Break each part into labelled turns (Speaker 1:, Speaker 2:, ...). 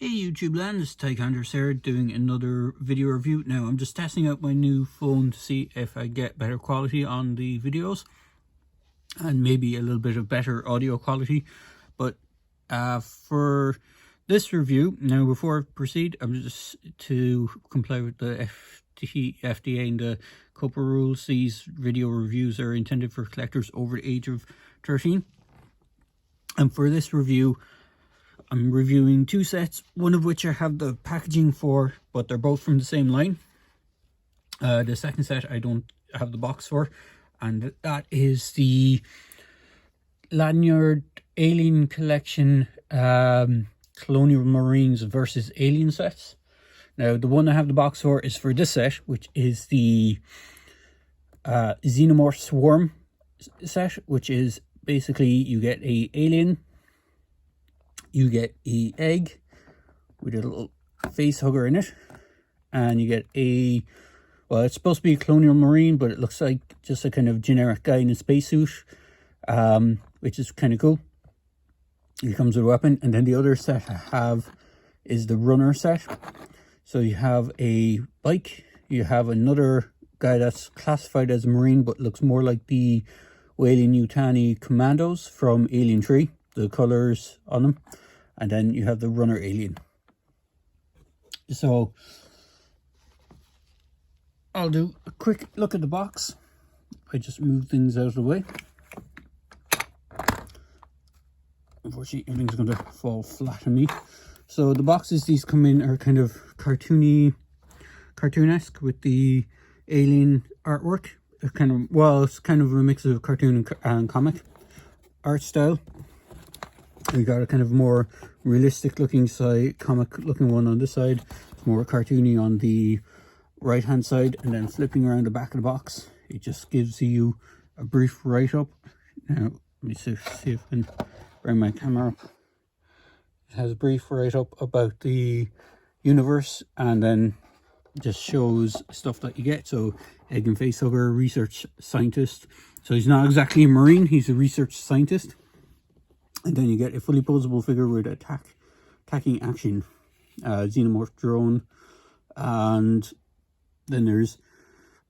Speaker 1: Hey YouTube land, this is Tyke here doing another video review. Now I'm just testing out my new phone to see if I get better quality on the videos and maybe a little bit of better audio quality. But for this review, now before I proceed, I'm just to comply with the FDA and the COPA rules. These video reviews are intended for collectors over the age of 13. And for this review, I'm reviewing two sets, one of which I have the packaging for, but they're both from the same line. The second set I don't have the box for, and that is the Lanard Alien Collection Colonial Marines versus Alien sets. Now, the one I have the box for is for this set, which is the Xenomorph Swarm set, which is basically you get a alien, you get a egg with a little face hugger in it, and you get a, well, it's supposed to be a colonial marine, but it looks like just a kind of generic guy in a spacesuit, which is kind of cool. He comes with a weapon. And then the other set I have is the runner set. So you have a bike, you have another guy that's classified as a marine but looks more like the Weyland-Yutani commandos from Alien 3, the colors on them, and then you have the runner alien. So I'll do a quick look at the box. I just move things out of the way. Unfortunately, everything's going to fall flat on me. So the boxes these come in are kind of cartoonesque with the alien artwork. It's kind of, well, it's kind of a mix of cartoon and comic art style. We got a kind of more realistic looking side, comic looking one on this side, more cartoony on the right hand side, and then flipping around the back of the box, it just gives you a brief write-up. Now, let me see if I can bring my camera up. It has a brief write-up about the universe, and then just shows stuff that you get. So, egg and facehugger, research scientist. So he's not exactly a marine, he's a research scientist. And then you get a fully posable figure with attacking action, xenomorph drone, and then there's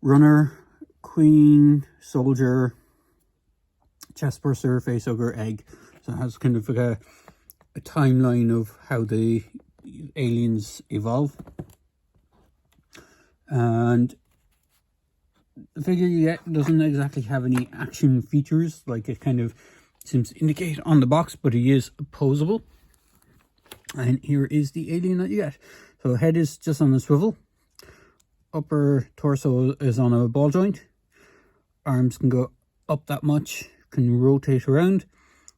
Speaker 1: runner, queen, soldier, chest burster, facehugger, egg. So it has kind of like a timeline of how the aliens evolve. And the figure you get doesn't exactly have any action features like it kind of seems to indicate on the box, but he is posable. And here is the alien that you get. So head is just on a swivel, upper torso is on a ball joint, arms can go up that much, can rotate around,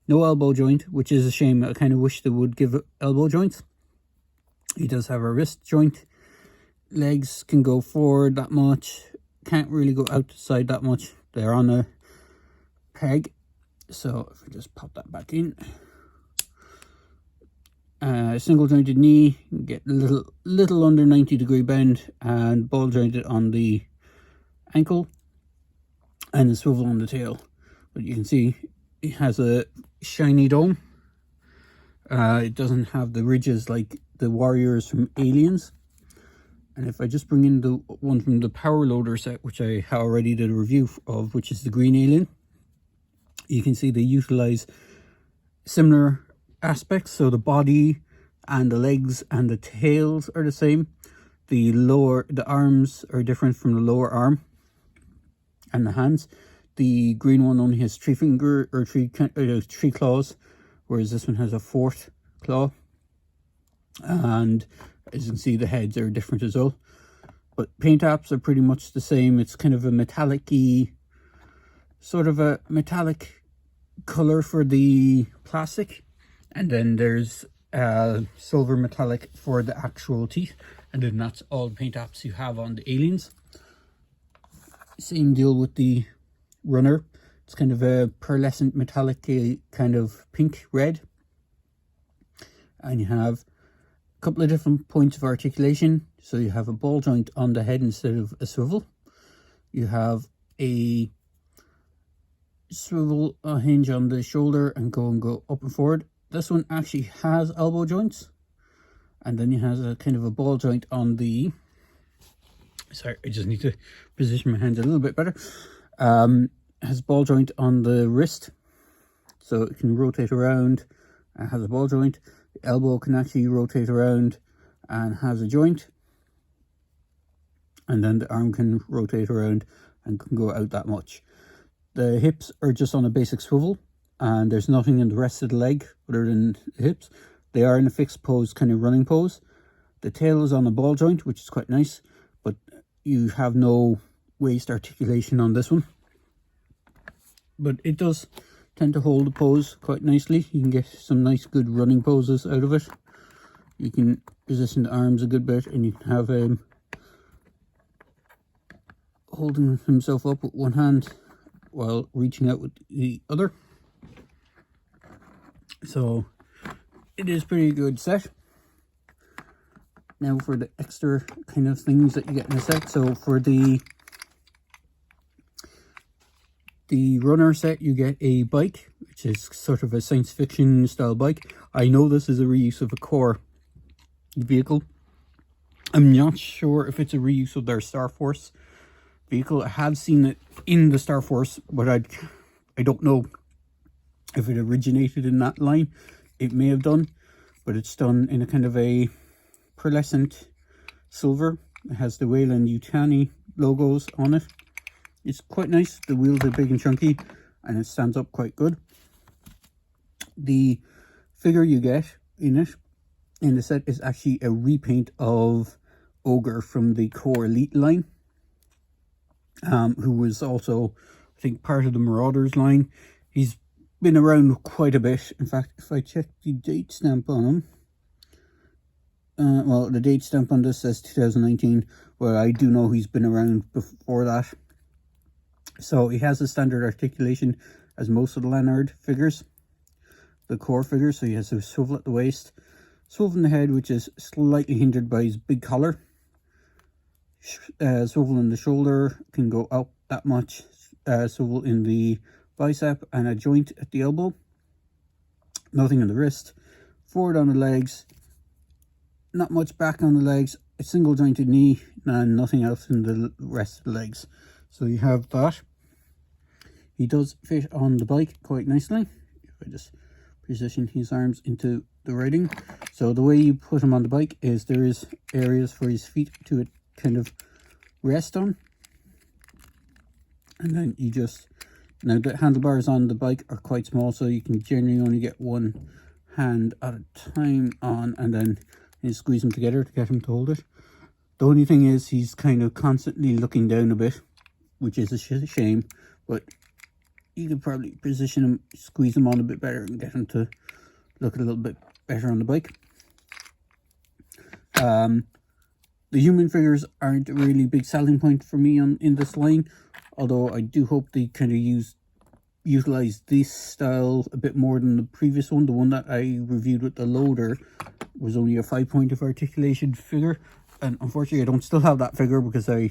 Speaker 1: no elbow joint, which is a shame. I kind of wish they would give elbow joints. He does have a wrist joint, legs can go forward that much, can't really go outside that much, they're on a peg. So if we just pop that back in, single jointed knee, get a little under 90-degree bend, and ball jointed on the ankle, and a swivel on the tail. But you can see it has a shiny dome. It doesn't have the ridges like the warriors from Aliens. And if I just bring in the one from the Power Loader set, which I already did a review of, which is the green alien, you can see they utilize similar aspects. So the body and the legs and the tails are the same. The arms are different from the lower arm and the hands. The green one only has three claws, whereas this one has a fourth claw. And as you can see, the heads are different as well. But paint apps are pretty much the same. It's kind of a metallic-y, sort of a metallic color for the plastic, and then there's silver metallic for the actual teeth, and then that's all the paint apps you have on the aliens. Same deal with the runner. It's kind of a pearlescent metallic kind of pink red, and you have a couple of different points of articulation. So you have a ball joint on the head instead of a swivel, you have a swivel hinge on the shoulder and go up and forward. This one actually has elbow joints, And then it has a kind of a ball joint on the, sorry, I just need to position my hands a little bit better. It has a ball joint on the wrist, so it can rotate around. It has a ball joint. The elbow can actually rotate around and has a joint. And then the arm can rotate around and can go out that much. The hips are just on a basic swivel, and there's nothing in the rest of the leg other than the hips. They are in a fixed pose, kind of running pose. The tail is on a ball joint, which is quite nice, but you have no waist articulation on this one. But it does tend to hold the pose quite nicely. You can get some nice good running poses out of it. You can position the arms a good bit, and you can have him holding himself up with one hand while reaching out with the other. So it is pretty good set. Now for the extra kind of things that you get in the set. So for the runner set, you get a bike, which is sort of a science fiction style bike. I know this is a reuse of a core vehicle. I'm not sure if it's a reuse of their Star Force vehicle. I have seen it in the Star Force, but I don't know if it originated in that line. It may have done, but it's done in a kind of a pearlescent silver. It has the Weyland-Yutani logos on it. It's quite nice. The wheels are big and chunky, and it stands up quite good. The figure you get in it, in the set, is actually a repaint of Ogre from the Core Elite line, who was also, I think, part of the Marauders line. He's been around quite a bit. In fact, if I check the date stamp on him, well, the date stamp on this says 2019, well, I do know he's been around before that. So he has a standard articulation as most of the Lanard figures, the core figures. So he has a swivel at the waist, swivel in the head, which is slightly hindered by his big collar. Swivel in the shoulder can go up that much. Swivel in the bicep, and a joint at the elbow. Nothing on the wrist. Forward on the legs. Not much back on the legs. A single jointed knee, and nothing else in the rest of the legs. So you have that. He does fit on the bike quite nicely. If I just position his arms into the riding. So the way you put him on the bike is there is areas for his feet to kind of rest on. And then you just, now the handlebars on the bike are quite small, so you can generally only get one hand at a time on, and then you squeeze them together to get him to hold it. The only thing is he's kind of constantly looking down a bit, which is a shame, but you could probably position him, squeeze him on a bit better, and get him to look a little bit better on the bike. The human figures aren't a really big selling point for me in this line, although I do hope they kind of utilize this style a bit more than the previous one. The one that I reviewed with the loader was only a 5-point of articulation figure, and unfortunately I don't still have that figure because I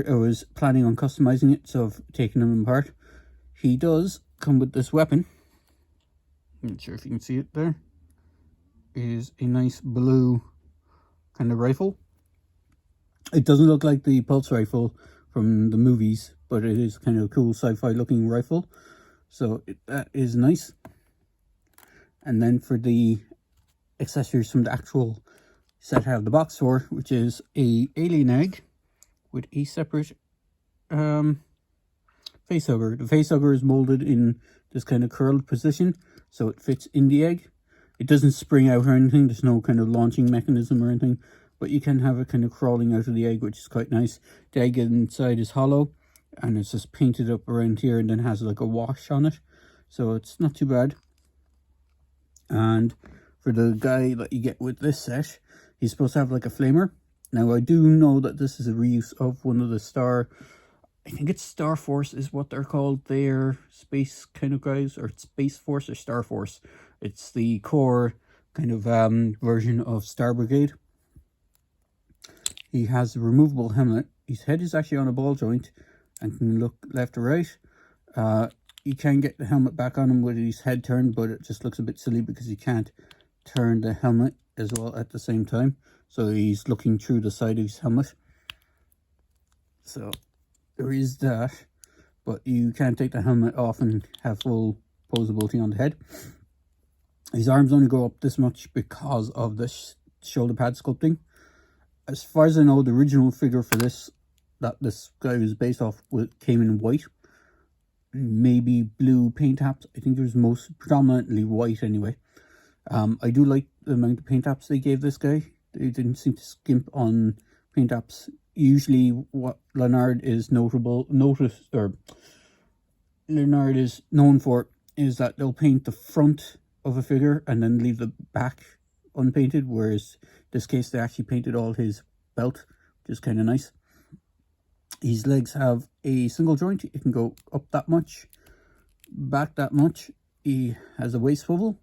Speaker 1: was planning on customizing it, so I've taken him apart. He does come with this weapon. I'm not sure if you can see it there. It is a nice blue kind of rifle. It doesn't look like the pulse rifle from the movies, but it is kind of a cool sci-fi looking rifle. So that is nice. And then for the accessories from the actual set I have the box for, which is a alien egg with a separate facehugger. The facehugger is molded in this kind of curled position, so it fits in the egg. It doesn't spring out or anything. There's no kind of launching mechanism or anything, but you can have it kind of crawling out of the egg, which is quite nice. The egg inside is hollow, and it's just painted up around here, and then has like a wash on it, so it's not too bad. And for the guy that you get with this set, he's supposed to have like a flamer. Now I do know that this is a reuse of one of the I think it's Star Force is what they're called. They're space kind of guys, or Space Force or Star Force. It's the core kind of version of Star Brigade. He has a removable helmet. His head is actually on a ball joint and can look left or right. You can get the helmet back on him with his head turned, but it just looks a bit silly because you can't turn the helmet as well at the same time, so he's looking through the side of his helmet. So there is that, but you can't take the helmet off and have full posability on the head. His arms only go up this much because of the shoulder pad sculpting. As far as I know, the original figure for this, that this guy was based off, came in white, maybe blue paint apps. I think it was most predominantly white anyway. I do like the amount of paint apps they gave this guy. They didn't seem to skimp on paint apps. Usually what Lanard is known for is that they'll paint the front of a figure and then leave the back unpainted, whereas in this case they actually painted all his belt, which is kind of nice. His legs have a single joint. It can go up that much, back that much. He has a waist swivel.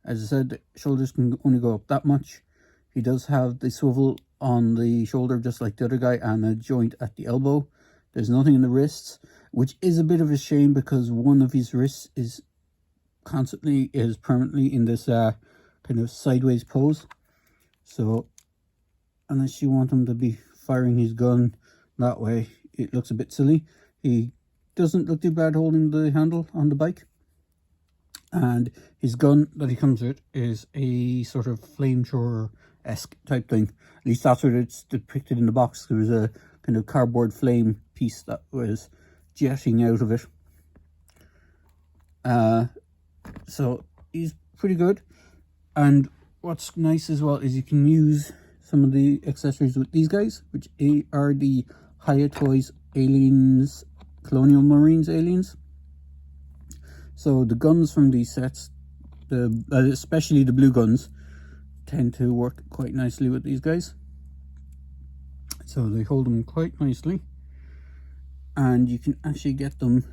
Speaker 1: As I said, the shoulders can only go up that much. He does have the swivel on the shoulder just like the other guy, and a joint at the elbow. There's nothing in the wrists, which is a bit of a shame because one of his wrists is permanently in this kind of sideways pose. So unless you want him to be firing his gun that way, it looks a bit silly. He doesn't look too bad holding the handle on the bike. And his gun that he comes with is a sort of flamethrower-esque type thing. At least that's what it's depicted in the box. There was a kind of cardboard flame piece that was jetting out of it. So he's pretty good. And what's nice as well is you can use some of the accessories with these guys, which are the Hiya Toys Aliens, Colonial Marines aliens. So the guns from these sets, especially the blue guns, tend to work quite nicely with these guys. So they hold them quite nicely, and you can actually get them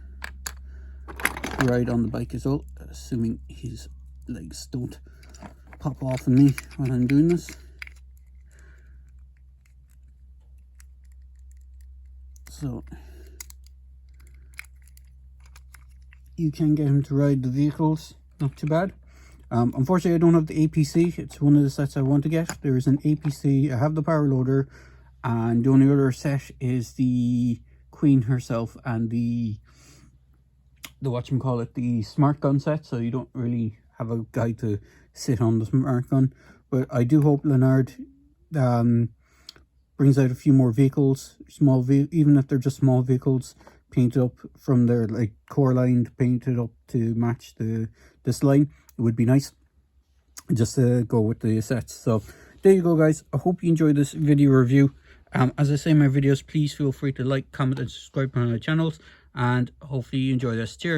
Speaker 1: to ride on the bike as well, assuming his legs don't pop off on me when I'm doing this. So you can get him to ride the vehicles, not too bad. Unfortunately, I don't have the APC. It's one of the sets I want to get. There is an APC, I have the power loader, and the only other set is the Queen herself and the the smart gun set, so you don't really have a guy to sit on the smart gun. But I do hope Lanard brings out a few more vehicles, even if they're just small vehicles, painted up from their like core line to painted up to match this line. It would be nice just to go with the sets. So there you go, guys. I hope you enjoyed this video review. As I say in my videos, please feel free to like, comment and subscribe on my channels, and hopefully you enjoy this. Cheers.